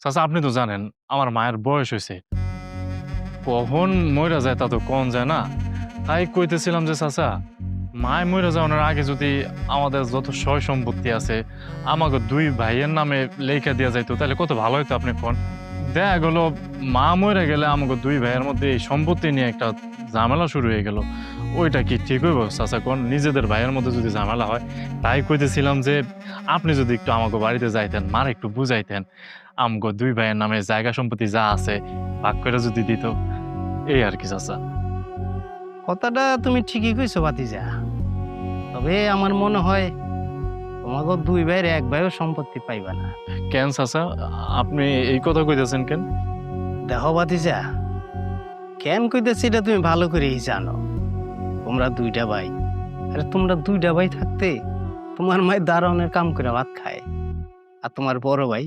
চাচা আপনি তো জানেন আমার মায়ের বয়স হয়েছে, কখন মইরা যায় তা তো কোন যায় না। তাই কইতেছিলাম যে চাচা, মায় মইরা যাওয়ার আগে যদি আমাদের যত সয় সম্পত্তি আছে আমাকে দুই ভাইয়ের নামে লেখা দেওয়া যাইতো তাহলে কত ভালো হতো আপনি কোন। দেখা গেল মা মরে গেলে আমাকে দুই ভাইয়ের মধ্যে এই সম্পত্তি নিয়ে একটা ঝামেলা শুরু হয়ে গেল। ওইটা কি ঠিক হইব চাচা কোন? নিজেদের ভাইয়ের মধ্যে যদি ঝামেলা হয়। তাই কইতেছিলাম যে আপনি যদি একটু আমাকে বাড়িতে যাইতেন, মার একটু বুঝাইতেন, আমগো দুই ভাইয়ের নামে জায়গা সম্পত্তি যা আছে ভাগ করে যদি দিত, এই আর কি চাচা। কথাটা তুমি ঠিকই কইছো ভাতিজা। তবে আমার মনে হয় তোমাকে দুই ভাইয়ের এক ভাইও সম্পত্তি পাইবা না। কেন চাচা আপনি এই কথা কইতেছেন কেন? দেখো ভাতিজা, কেন কইতেছি এটা তুমি ভালো করেই জানো। তোমরা দুইটা ভাই, আরে তোমরা দুইটা ভাই থাকতে তোমার মায়ের দারোয়ানের কাম করে ভাত খায়। আর তোমার বড় ভাই